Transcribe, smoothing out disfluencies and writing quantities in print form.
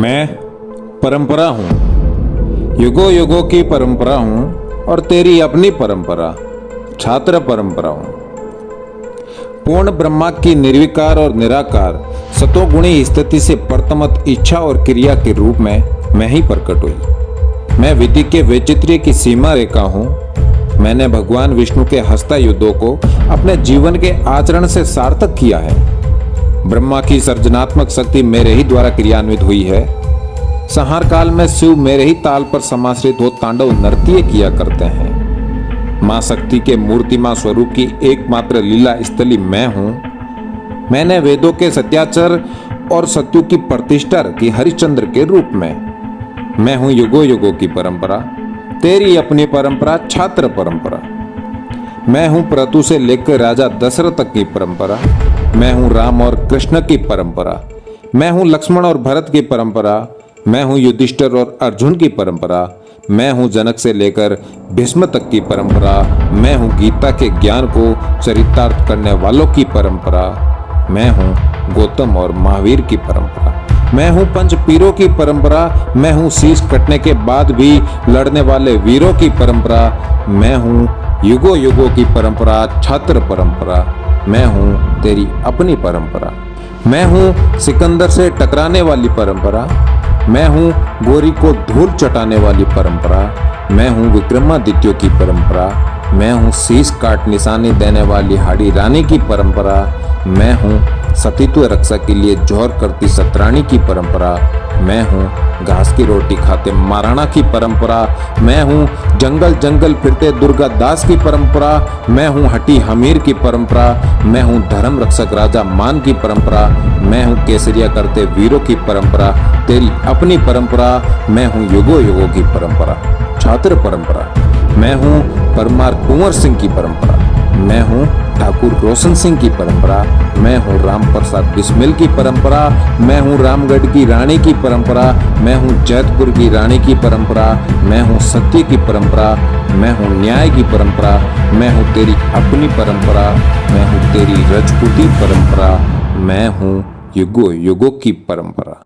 मैं परंपरा हूँ, युगों युगों की परंपरा हूँ और तेरी अपनी परंपरा छात्र परंपरा हूँ। पूर्ण ब्रह्मा की निर्विकार और निराकार सतोगुणी स्थिति से प्रथमत इच्छा और क्रिया के रूप में मैं ही प्रकट हुई। मैं विधि के वैचित्र्य की सीमा रेखा हूँ। मैंने भगवान विष्णु के हस्ता युद्धों को अपने जीवन के आचरण से सार्थक किया है। ब्रह्मा की सर्जनात्मक शक्ति मेरे ही द्वारा क्रियान्वित हुई है। संहार काल में शिव मेरे ही ताल पर समाश्रित हो तांडव नृत्य किया करते हैं। मां शक्ति के मूर्तिमान स्वरूप की एकमात्र लीला स्थली मैं हूं। मैंने वेदों के सत्याचर और सत्यु की प्रतिष्ठा रखी हरिश्चंद्र के रूप में। मैं हूं युगों युगों की परंपरा, तेरी अपनी परंपरा छात्र परंपरा। मैं हूं प्रतु से लेकर राजा दशरथ तक की परंपरा। मैं हूं राम और कृष्ण की परंपरा। मैं हूं लक्ष्मण और भरत की परंपरा। मैं हूं युधिष्ठिर और अर्जुन की परंपरा। मैं हूं जनक से लेकर भीष्म तक की परंपरा। मैं हूं गीता के ज्ञान को चरितार्थ करने वालों की परंपरा। मैं हूं गौतम और महावीर की परंपरा। मैं हूं पंच पीरों की परंपरा। मैं हूं शीश कटने के बाद भी लड़ने वाले वीरों की परंपरा। मैं हूं युगों युगों की परंपरा छात्र परंपरा। मैं हूं तेरी अपनी परंपरा। मैं हूं सिकंदर से टकराने वाली परंपरा। मैं हूं गोरी को धूल चटाने वाली परंपरा। मैं हूं विक्रमादित्य की परंपरा। मैं हूं शीश काट निशानी देने वाली हाड़ी रानी की परंपरा। मैं हूं सतीत्व रक्षा के लिए जोहर करती सतरानी की परंपरा। मैं हूं घास की रोटी खाते महाराणा की परंपरा। मैं हूं जंगल जंगल फिरते दुर्गा दास की परंपरा। मैं हूं हटी हमीर की परंपरा। मैं हूं धर्म रक्षक राजा मान की परंपरा। मैं हूं केसरिया करते वीरों की परंपरा, तेरी अपनी परंपरा। मैं हूं युगों युगों की परंपरा छात्र परंपरा। मैं हूं परमार कुंवर सिंह की परंपरा। मैं हूं ठाकुर रोशन सिंह की परंपरा। मैं हूं राम प्रसाद बिस्मिल की परंपरा। मैं हूं रामगढ़ की रानी की परंपरा। मैं हूं जैतपुर की रानी की परंपरा। मैं हूं सत्य की परंपरा। मैं हूं न्याय की परंपरा। मैं हूं तेरी अपनी परंपरा। मैं हूं तेरी रजपूती परंपरा। मैं हूं युगों युगों की परंपरा।